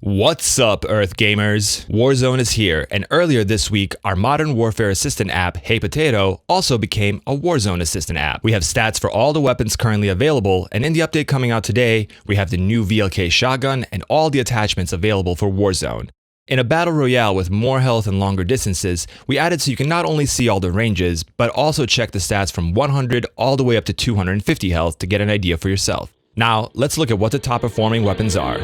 What's up, Earth Gamers? Warzone is here, and earlier this week, our Modern Warfare Assistant app, Hey Potato, also became a Warzone Assistant app. We have stats for all the weapons currently available, and in the update coming out today, we have the new VLK shotgun and all the attachments available for Warzone. In a battle royale with more health and longer distances, we added so you can not only see all the ranges, but also check the stats from 100 all the way up to 250 health to get an idea for yourself. Now, let's look at what the top performing weapons are.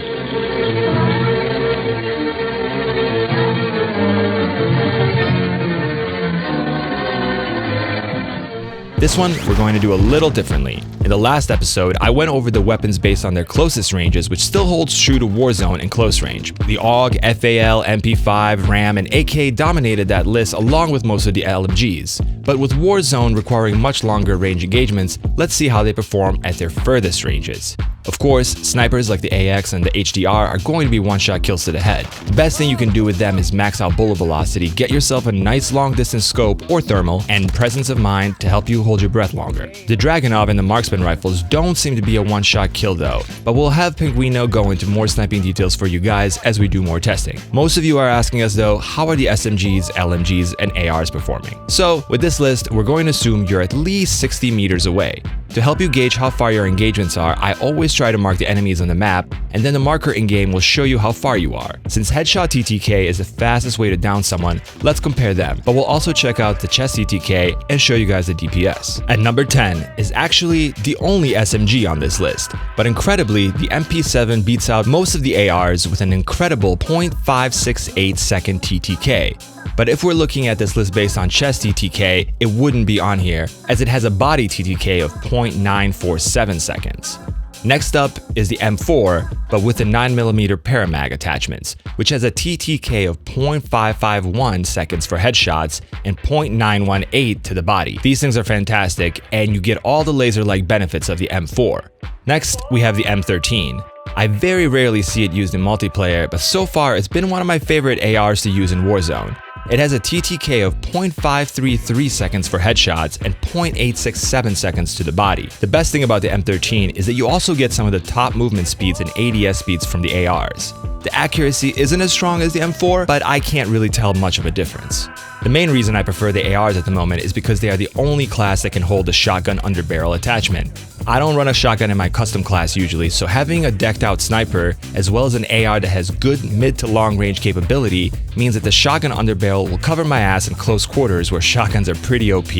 This one, we're going to do a little differently. In the last episode, I went over the weapons based on their closest ranges, which still holds true to Warzone in close range. The AUG, FAL, MP5, RAM, and AK dominated that list along with most of the LMGs. But with Warzone requiring much longer range engagements, let's see how they perform at their furthest ranges. Of course, snipers like the AX and the HDR are going to be one-shot kills to the head. The best thing you can do with them is max out bullet velocity, get yourself a nice long-distance scope or thermal, and presence of mind to help you hold your breath longer. The Dragunov and the Marksman rifles don't seem to be a one-shot kill though, but we'll have Pinguino go into more sniping details for you guys as we do more testing. Most of you are asking us though, how are the SMGs, LMGs, and ARs performing? So, with this list, we're going to assume you're at least 60 meters away. To help you gauge how far your engagements are, I always try to mark the enemies on the map, and then the marker in-game will show you how far you are. Since headshot TTK is the fastest way to down someone, let's compare them, but we'll also check out the chest TTK and show you guys the DPS. At number 10 is actually the only SMG on this list, but incredibly, the MP7 beats out most of the ARs with an incredible 0.568 second TTK. But if we're looking at this list based on chest TTK, it wouldn't be on here, as it has a body TTK of 0.947 seconds. Next up is the M4, but with the 9mm paramag attachments, which has a TTK of 0.551 seconds for headshots and 0.918 to the body. These things are fantastic, and you get all the laser-like benefits of the M4. Next, we have the M13. I very rarely see it used in multiplayer, but so far it's been one of my favorite ARs to use in Warzone. It has a TTK of 0.533 seconds for headshots and 0.867 seconds to the body. The best thing about the M13 is that you also get some of the top movement speeds and ADS speeds from the ARs. The accuracy isn't as strong as the M4, but I can't really tell much of a difference. The main reason I prefer the ARs at the moment is because they are the only class that can hold the shotgun underbarrel attachment. I don't run a shotgun in my custom class usually, so having a decked out sniper as well as an AR that has good mid to long range capability means that the shotgun underbarrel will cover my ass in close quarters where shotguns are pretty OP.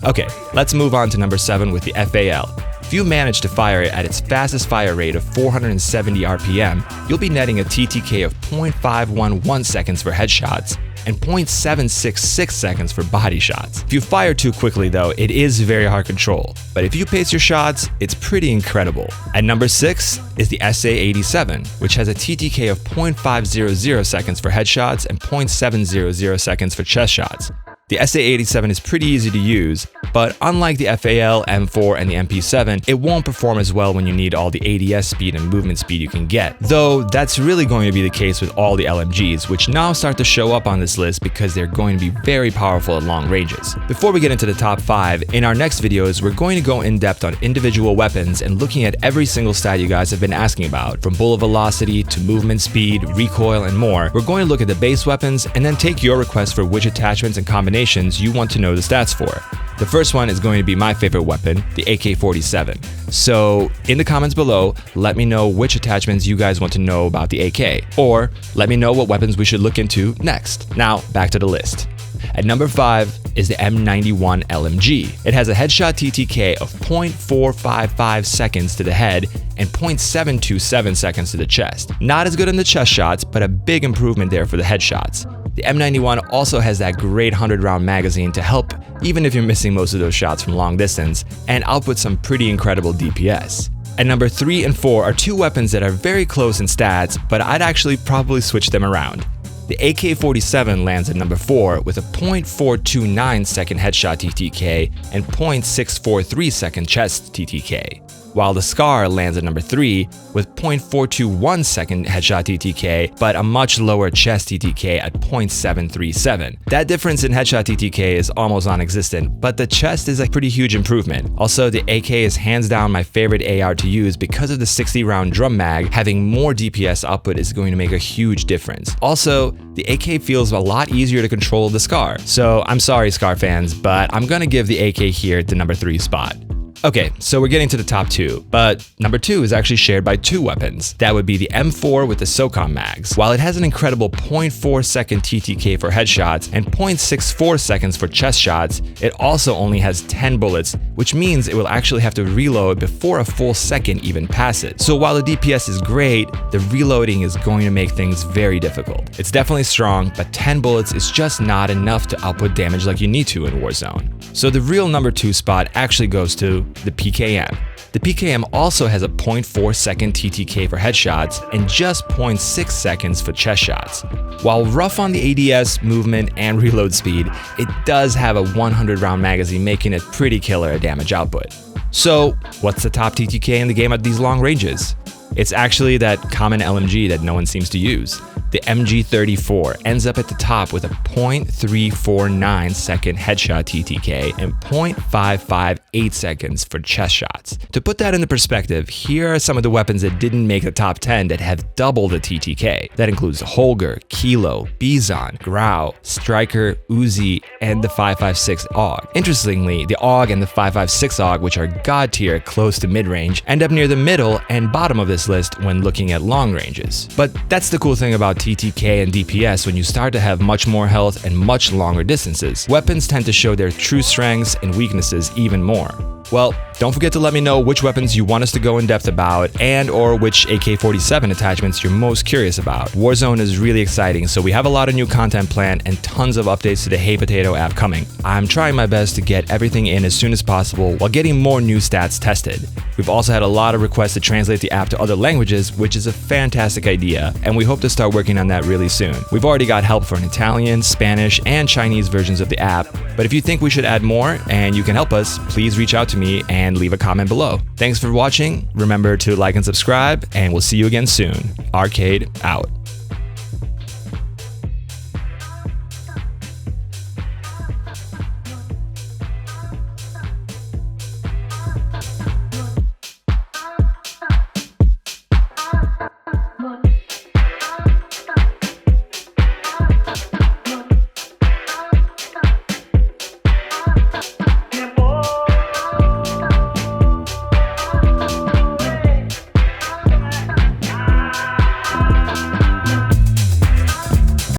Okay, let's move on to number 7 with the FAL. If you manage to fire it at its fastest fire rate of 470 RPM, you'll be netting a TTK of 0.511 seconds for headshots and 0.766 seconds for body shots. If you fire too quickly though, it is very hard control, but if you pace your shots, it's pretty incredible. At number 6 is the SA-87, which has a TTK of 0.500 seconds for headshots and 0.700 seconds for chest shots. The SA-87 is pretty easy to use, but unlike the FAL, M4, and the MP7, it won't perform as well when you need all the ADS speed and movement speed you can get. Though, that's really going to be the case with all the LMGs, which now start to show up on this list because they're going to be very powerful at long ranges. Before we get into the top 5, in our next videos, we're going to go in depth on individual weapons and looking at every single stat you guys have been asking about, from bullet velocity to movement speed, recoil, and more. We're going to look at the base weapons and then take your requests for which attachments and combinations you want to know the stats for. The first one is going to be my favorite weapon, the AK-47. So in the comments below, let me know which attachments you guys want to know about the AK, or let me know what weapons we should look into next. Now, back to the list. At number 5 is the M91 LMG. It has a headshot TTK of 0.455 seconds to the head and 0.727 seconds to the chest. Not as good in the chest shots, but a big improvement there for the headshots. The M91 also has that great 100-round magazine to help even if you're missing most of those shots from long distance, and output some pretty incredible DPS. At number 3 and 4 are two weapons that are very close in stats, but I'd actually probably switch them around. The AK-47 lands at number 4 with a 0.429 second headshot TTK and 0.643 second chest TTK. while the Scar lands at number 3 with 0.421 second headshot TTK, but a much lower chest TTK at 0.737. That difference in headshot TTK is almost non-existent, but the chest is a pretty huge improvement. Also, the AK is hands down my favorite AR to use because of the 60-round drum mag. Having more DPS output is going to make a huge difference. Also, the AK feels a lot easier to control the Scar. So I'm sorry, Scar fans, but I'm gonna give the AK here the number 3 spot. Okay, so we're getting to the top 2, but number 2 is actually shared by 2 weapons. That would be the M4 with the SOCOM mags. While it has an incredible 0.4 second TTK for headshots and 0.64 seconds for chest shots, it also only has 10 bullets, which means it will actually have to reload before a full second even passes. So while the DPS is great, the reloading is going to make things very difficult. It's definitely strong, but 10 bullets is just not enough to output damage like you need to in Warzone. So the real number 2 spot actually goes to the PKM. The PKM also has a 0.4 second TTK for headshots and just 0.6 seconds for chest shots. While rough on the ADS, movement, and reload speed, it does have a 100 round magazine, making it pretty killer at damage output. So what's the top TTK in the game at these long ranges? It's actually that common LMG that no one seems to use. The MG34 ends up at the top with a 0.349 second headshot TTK and 0.558 seconds for chest shots. To put that into perspective, here are some of the weapons that didn't make the top 10 that have double the TTK. That includes Holger, Kilo, Bizon, Grau, Striker, Uzi, and the 5.56 AUG. Interestingly, the AUG and the 5.56 AUG, which are god tier close to mid-range, end up near the middle and bottom of this list when looking at long ranges. But that's the cool thing about TTK and DPS. When you start to have much more health and much longer distances, weapons tend to show their true strengths and weaknesses even more. Well, don't forget to let me know which weapons you want us to go in depth about and or which AK-47 attachments you're most curious about. Warzone is really exciting, so we have a lot of new content planned and tons of updates to the Hey Potato app coming. I'm trying my best to get everything in as soon as possible while getting more new stats tested. We've also had a lot of requests to translate the app to other languages, which is a fantastic idea, and we hope to start working on that really soon. We've already got help for an Italian, Spanish, and Chinese versions of the app, but if you think we should add more and you can help us, please reach out to me and leave a comment below. Thanks for watching. Remember to like and subscribe, and we'll see you again soon. Arcade out.